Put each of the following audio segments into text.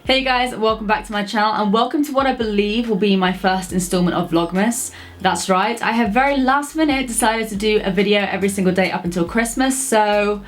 Hey guys, welcome back to my channel and welcome to what I believe will be my first installment of Vlogmas. That's right, I have very last minute decided to do a video every single day up until Christmas, so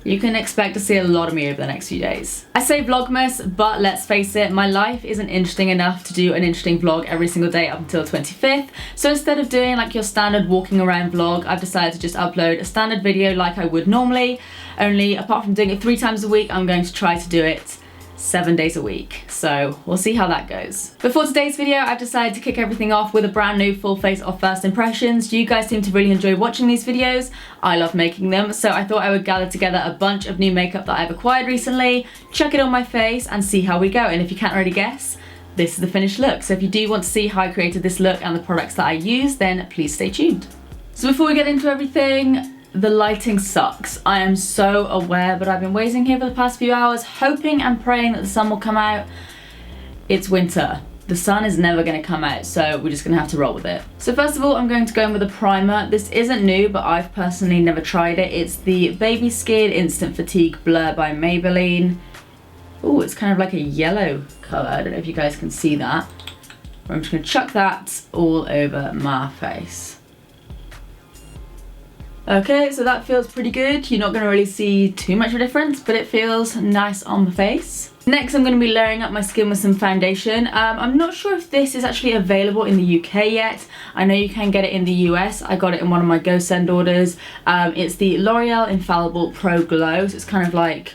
you can expect to see a lot of me over the next few days. I say Vlogmas, but let's face it, my life isn't interesting enough to do an interesting vlog every single day up until 25th. So instead of doing like your standard walking around vlog, I've decided to just upload a standard video like I would normally, only apart from doing it 3 times a week, I'm going to try to do it 7 days a week, so we'll see how that goes. Before today's video, I've decided to kick everything off with a brand new full face of first impressions. You guys seem to really enjoy watching these videos. I love making them, so I thought I would gather together a bunch of new makeup that I've acquired recently, chuck it on my face and see how we go. And if you can't already guess, this is the finished look. So if you do want to see how I created this look and the products that I use, then please stay tuned. So before we get into everything, the lighting sucks. I am so aware, but I've been waiting here for the past few hours, hoping and praying that the sun will come out. It's winter. The sun is never going to come out, so we're just going to have to roll with it. So first of all, I'm going to go in with a primer. This isn't new, but I've personally never tried it. It's the Baby Skin Instant Fatigue Blur by Maybelline. Oh, it's kind of like a yellow colour. I don't know if you guys can see that. I'm just going to chuck that all over my face. Okay, so that feels pretty good. You're not going to really see too much of a difference, but it feels nice on the face. Next, I'm going to be layering up my skin with some foundation. I'm not sure if this is actually available in the UK yet. I know you can get it in the US. I got it in one of my Go Send orders. It's the L'Oreal Infallible Pro Glow. So it's kind of like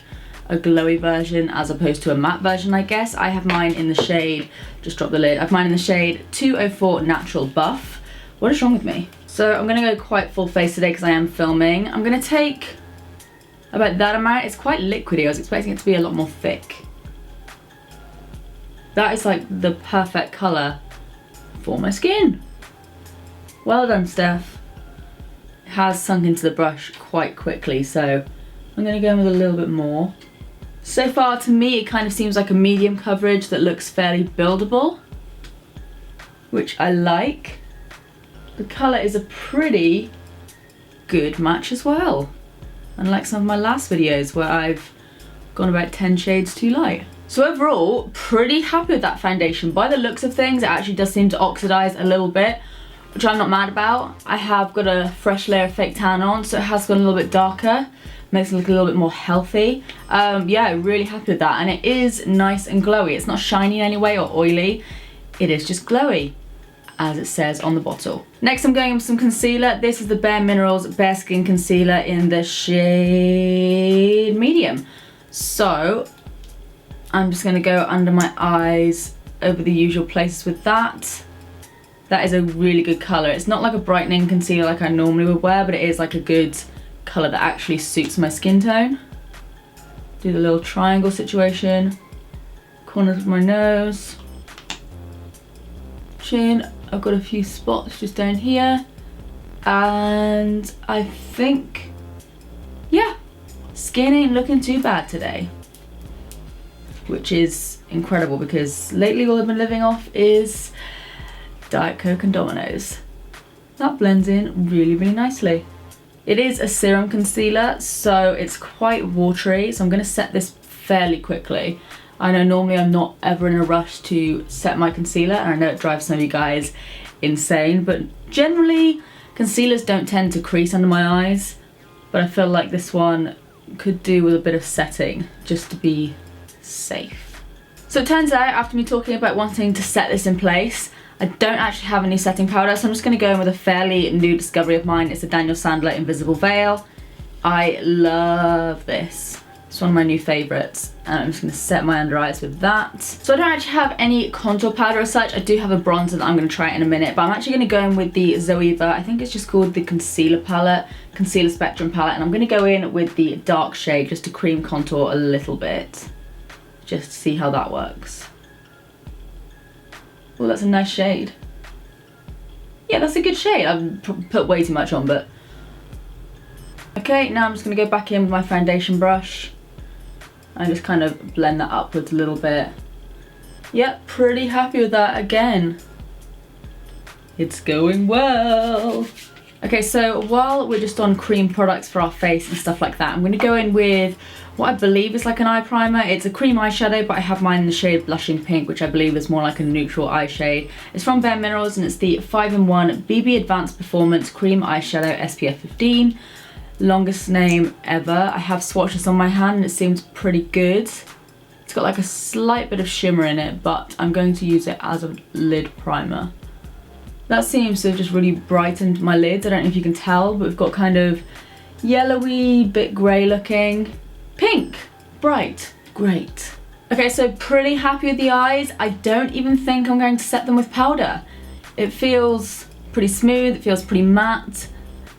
a glowy version as opposed to a matte version, I guess. I have mine in the shade, just drop the lid. I have mine in the shade 204 Natural Buff. What is wrong with me? So I'm gonna go quite full face today because I am filming. I'm gonna take about that amount. It's quite liquidy. I was expecting it to be a lot more thick. That is like the perfect color for my skin. Well done, Steph. It has sunk into the brush quite quickly, so I'm gonna go in with a little bit more. So far, to me, it kind of seems like a medium coverage that looks fairly buildable, which I like. The colour is a pretty good match as well, unlike some of my last videos where I've gone about 10 shades too light. So overall, pretty happy with that foundation. By the looks of things, it actually does seem to oxidize a little bit, which I'm not mad about. I have got a fresh layer of fake tan on, so it has gone a little bit darker, makes it look a little bit more healthy. Yeah, really happy with that, and it is nice and glowy. It's not shiny in any way or oily, it is just glowy, as it says on the bottle. Next, I'm going in with some concealer. This is the Bare Minerals Bare Skin Concealer in the shade medium. So I'm just gonna go under my eyes over the usual places with that. That is a really good color. It's not like a brightening concealer like I normally would wear, but it is like a good color that actually suits my skin tone. Do the little triangle situation, corners of my nose, chin. I've got a few spots just down here, and I think, yeah, skin ain't looking too bad today, which is incredible because lately all I've been living off is Diet Coke and Domino's. That blends in really, really nicely. It is a serum concealer, so it's quite watery, so I'm going to set this fairly quickly. I know normally I'm not ever in a rush to set my concealer, and I know it drives some of you guys insane, but generally concealers don't tend to crease under my eyes, but I feel like this one could do with a bit of setting just to be safe. So it turns out, after me talking about wanting to set this in place, I don't actually have any setting powder, so I'm just going to go in with a fairly new discovery of mine. It's a Daniel Sandler Invisible Veil. I love this. It's one of my new favourites, and I'm just going to set my under eyes with that. So I don't actually have any contour powder as such. I do have a bronzer that I'm going to try in a minute, but I'm actually going to go in with the Zoeva, I think it's just called the Concealer Palette, Concealer Spectrum Palette, and I'm going to go in with the dark shade just to cream contour a little bit, just to see how that works. Oh, that's a nice shade. Yeah, that's a good shade. I've put way too much on, but... Okay, now I'm just going to go back in with my foundation brush and just kind of blend that upwards a little bit. Yep, pretty happy with that again. It's going well. Okay, so while we're just on cream products for our face and stuff like that, I'm going to go in with what I believe is like an eye primer. It's a cream eyeshadow, but I have mine in the shade Blushing Pink, which I believe is more like a neutral eye shade. It's from Bare Minerals and it's the 5-in-1 BB Advanced Performance Cream Eyeshadow SPF 15. Longest name ever. I have swatched this on my hand and it seems pretty good. It's got like a slight bit of shimmer in it, but I'm going to use it as a lid primer. That seems to have just really brightened my lids. I don't know if you can tell, but we've got kind of yellowy, bit grey looking. Pink, bright, great. Okay, so pretty happy with the eyes. I don't even think I'm going to set them with powder. It feels pretty smooth, it feels pretty matte,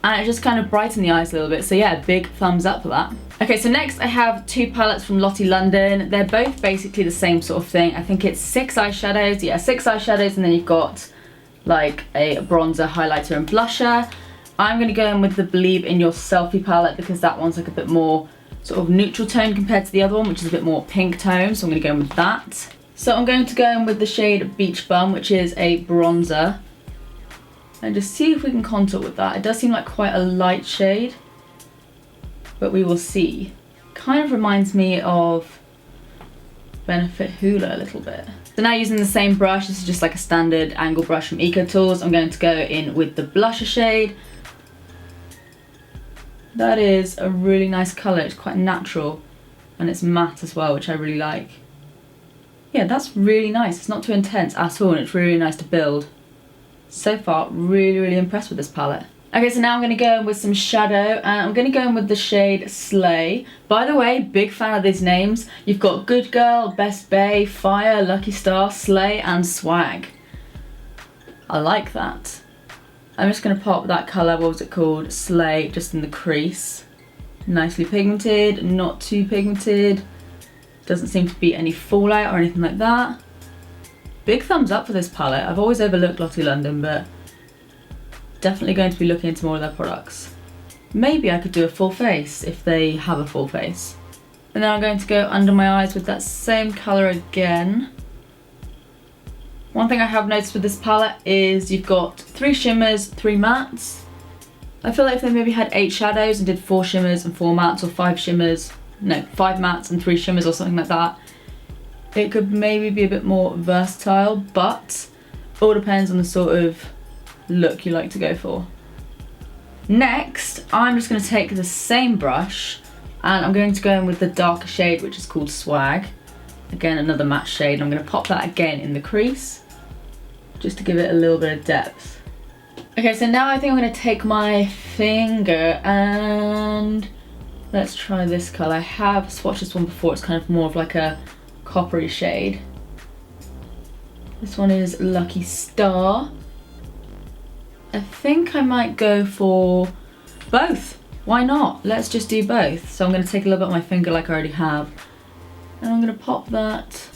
and it just kind of brightened the eyes a little bit. So yeah, big thumbs up for that. Okay, so next I have 2 palettes from Lottie London. They're both basically the same sort of thing. I think it's 6 eyeshadows. Yeah, 6 eyeshadows, and then you've got like a bronzer, highlighter, and blusher. I'm gonna go in with the Believe in Your Selfie palette because that one's like a bit more sort of neutral tone compared to the other one, which is a bit more pink tone, so I'm gonna go in with that. So I'm going to go in with the shade Beach Bum, which is a bronzer, and just see if we can contour with that. It does seem like quite a light shade, but we will see. Kind of reminds me of Benefit Hoola a little bit. So now using the same brush, this is just like a standard angle brush from Eco Tools, I'm going to go in with the blusher shade. That is a really nice colour, it's quite natural and it's matte as well, which I really like. Yeah, that's really nice, it's not too intense at all and it's really nice to build. So far, really impressed with this palette. Okay, so now I'm going to go in with some shadow, and I'm going to go in with the shade Slay. By the way, big fan of these names. You've got Good Girl, Best Bae, Fire, Lucky Star, Slay, and Swag. I like that. I'm just going to pop that colour, what was it called? Slay, just in the crease. Nicely pigmented, not too pigmented. Doesn't seem to be any fallout or anything like that. Big thumbs up for this palette. I've always overlooked Lottie London, but definitely going to be looking into more of their products. Maybe I could do a full face if they have a full face. And then I'm going to go under my eyes with that same colour again. One thing I have noticed with this palette is you've got 3 shimmers, 3 mattes. I feel like if they maybe had 8 shadows and did 4 shimmers and 4 mattes, or 5 shimmers, no, 5 mattes and 3 shimmers or something like that, it could maybe be a bit more versatile, but all depends on the sort of look you like to go for. Next, I'm just going to take the same brush and I'm going to go in with the darker shade, which is called Swag. Again, another matte shade, and I'm going to pop that again in the crease just to give it a little bit of depth. Okay, so now I think I'm going to take my finger and let's try this colour. I have swatched this one before, it's kind of more of like a coppery shade. This one is Lucky Star. I think I might go for both. Why not? Let's just do both. So I'm going to take a little bit of my finger like I already have, and I'm going to pop that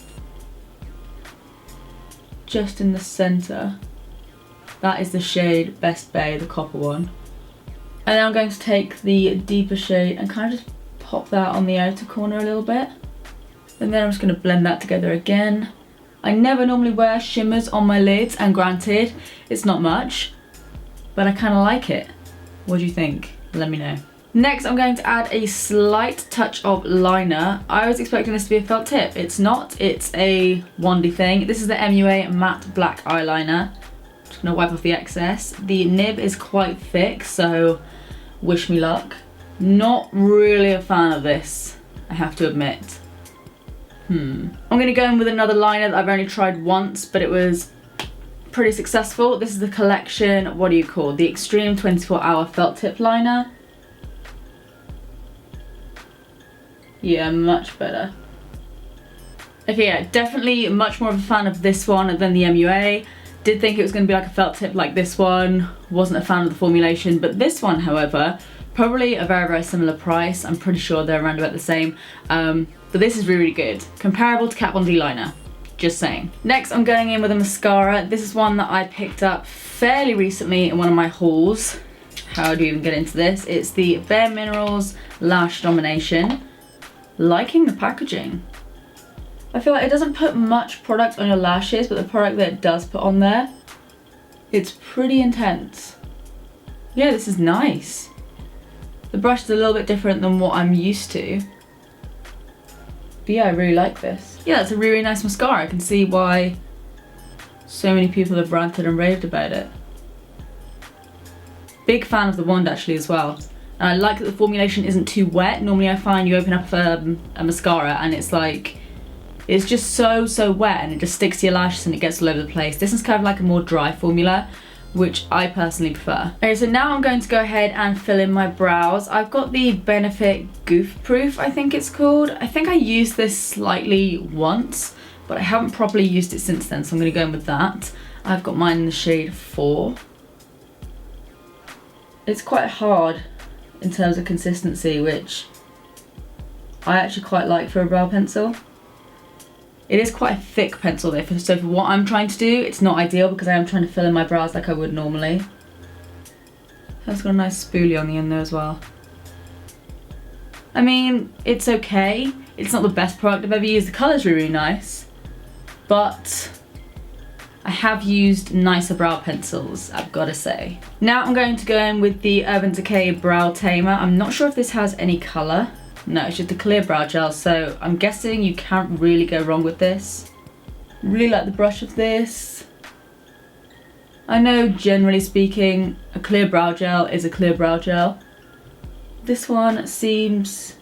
just in the centre. That is the shade Best Bae, the copper one. And then I'm going to take the deeper shade and kind of just pop that on the outer corner a little bit. And then I'm just going to blend that together again. I never normally wear shimmers on my lids, and granted, it's not much, but I kind of like it. What do you think? Let me know. Next, I'm going to add a slight touch of liner. I was expecting this to be a felt tip. It's not, it's a wandy thing. This is the MUA Matte Black Eyeliner. I'm just gonna wipe off the excess. The nib is quite thick, so wish me luck. Not really a fan of this, I have to admit. I'm gonna go in with another liner that I've only tried once, but it was pretty successful. This is the collection, what do you call, the Extreme 24-Hour Felt Tip Liner. Yeah, much better. Okay, yeah, definitely much more of a fan of this one than the MUA. Did think it was going to be like a felt tip like this one. Wasn't a fan of the formulation, but this one, however, probably a very similar price. I'm pretty sure they're around about the same. But this is really good. Comparable to Kat Von D liner. Just saying. Next, I'm going in with a mascara. This is one that I picked up fairly recently in one of my hauls. How do you even get into this? It's the Bare Minerals Lash Domination. Liking the packaging. I feel like it doesn't put much product on your lashes, but the product that it does put on there, it's pretty intense. Yeah, this is nice. The brush is a little bit different than what I'm used to. But yeah, I really like this. Yeah, it's a really nice mascara. I can see why so many people have ranted and raved about it. Big fan of the wand actually as well. And I like that the formulation isn't too wet. Normally I find you open up a mascara and it's like, it's just so wet and it just sticks to your lashes and it gets all over the place. This is kind of like a more dry formula, which I personally prefer. Okay, so now I'm going to go ahead and fill in my brows. I've got the Benefit Goof Proof, I think it's called. I think I used this slightly once, but I haven't properly used it since then, so I'm gonna go in with that. I've got mine in the shade 4. It's quite hard in terms of consistency, which I actually quite like for a brow pencil. It is quite a thick pencil though, so for what I'm trying to do, it's not ideal because I am trying to fill in my brows like I would normally. That's got a nice spoolie on the end there as well. I mean, it's okay. It's not the best product I've ever used. The colour's really nice, but I have used nicer brow pencils, I've got to say. Now I'm going to go in with the Urban Decay Brow Tamer. I'm not sure if this has any colour. No, it's just a clear brow gel, so I'm guessing you can't really go wrong with this. Really like the brush of this. I know, generally speaking, a clear brow gel is a clear brow gel. This one seems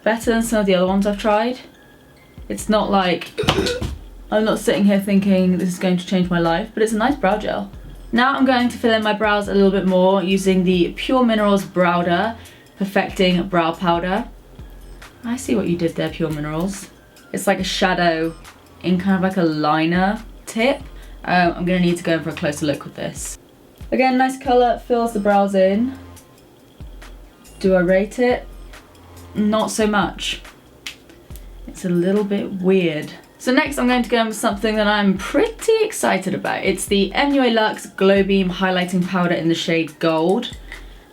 better than some of the other ones I've tried. It's not like, I'm not sitting here thinking this is going to change my life, but it's a nice brow gel. Now I'm going to fill in my brows a little bit more using the Pure Minerals Browder Perfecting Brow Powder. I see what you did there, Pure Minerals. It's like a shadow in kind of like a liner tip. I'm gonna need to go in for a closer look with this. Again, nice colour, fills the brows in. Do I rate it? Not so much. It's a little bit weird. So next I'm going to go in with something that I'm pretty excited about. It's the MUA Luxe Glow Beam Highlighting Powder in the shade Gold.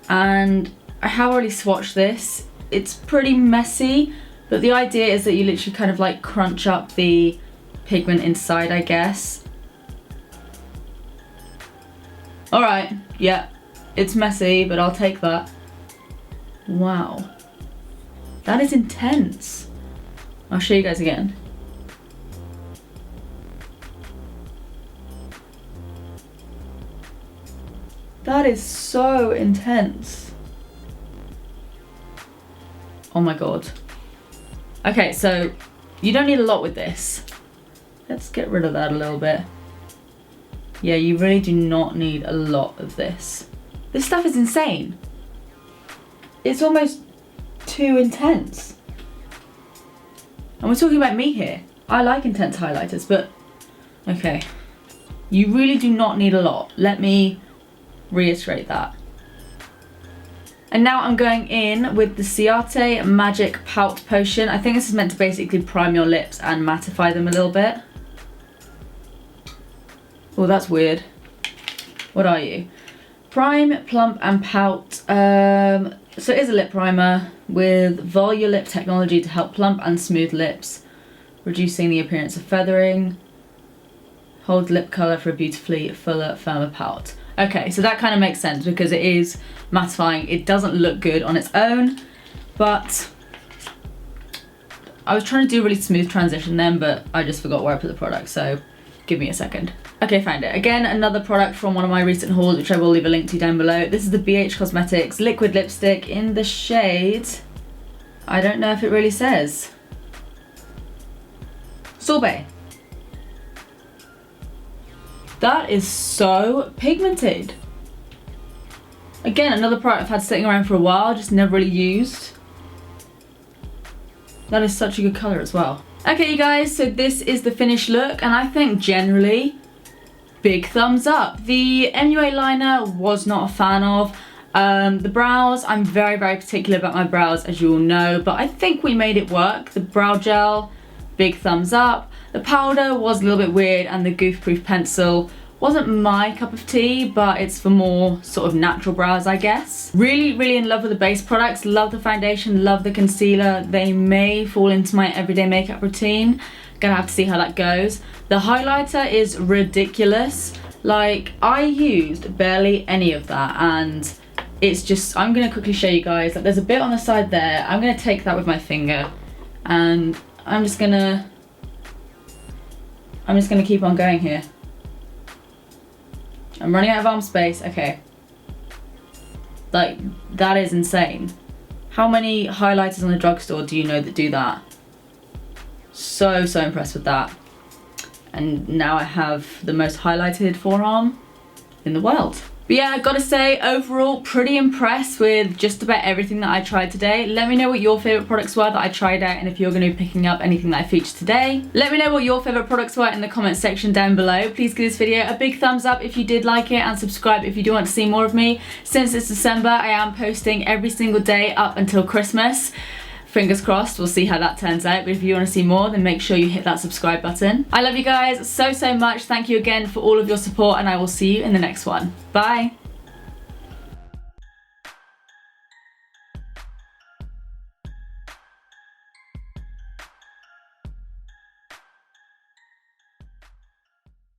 And I have already swatched this. It's pretty messy, but the idea is that you literally kind of like crunch up the pigment inside, I guess. All right, yeah, it's messy, but I'll take that. Wow, that is intense. I'll show you guys again. That is so intense. Oh my god. Okay, so you don't need a lot with this. Let's get rid of that a little bit. Yeah, you really do not need a lot of this. This stuff is insane. It's almost too intense. And we're talking about me here. I like intense highlighters, but okay. You really do not need a lot. Let me reiterate that. And now I'm going in with the Ciate Magic Pout Potion. I think this is meant to basically prime your lips and mattify them a little bit. Oh, that's weird. What are you? Prime, Plump and Pout. So it is a lip primer with Volulip technology to help plump and smooth lips, reducing the appearance of feathering. Hold lip colour for a beautifully fuller, firmer pout. Okay, so that kind of makes sense because it is mattifying. It doesn't look good on its own, but I was trying to do a really smooth transition then, but I just forgot where I put the product, so give me a second. Okay, found it. Again, another product from one of my recent hauls, which I will leave a link to down below. This is the BH Cosmetics Liquid Lipstick in the shade, I don't know if it really says. Sorbet. That is so pigmented. Again, another product I've had sitting around for a while, just never really used. That is such a good colour as well. Okay, you guys, so this is the finished look, and I think generally, big thumbs up. The MUA liner was not a fan of. The brows, I'm very, very particular about my brows, as you all know, but I think we made it work. The brow gel, big thumbs up. The powder was a little bit weird, and the Goof Proof pencil wasn't my cup of tea, but it's for more sort of natural brows, I guess. Really, really in love with the base products. Love the foundation, love the concealer. They may fall into my everyday makeup routine. Gonna have to see how that goes. The highlighter is ridiculous. Like, I used barely any of that, and it's just, I'm gonna quickly show you guys that there's a bit on the side there. I'm gonna take that with my finger and I'm just gonna keep on going here. I'm running out of arm space. Okay. Like, that is insane. How many highlighters on the drugstore do you know that do that? So impressed with that. And now I have the most highlighted forearm in the world. But yeah, I gotta say, overall, pretty impressed with just about everything that I tried today. Let me know what your favorite products were that I tried out, and if you're gonna be picking up anything that I featured today. Let me know what your favorite products were in the comment section down below. Please give this video a big thumbs up if you did like it, and subscribe if you do want to see more of me. Since it's December, I am posting every single day up until Christmas. Fingers crossed, we'll see how that turns out. But if you want to see more, then make sure you hit that subscribe button. I love you guys so much. Thank you again for all of your support, and I will see you in the next one. Bye.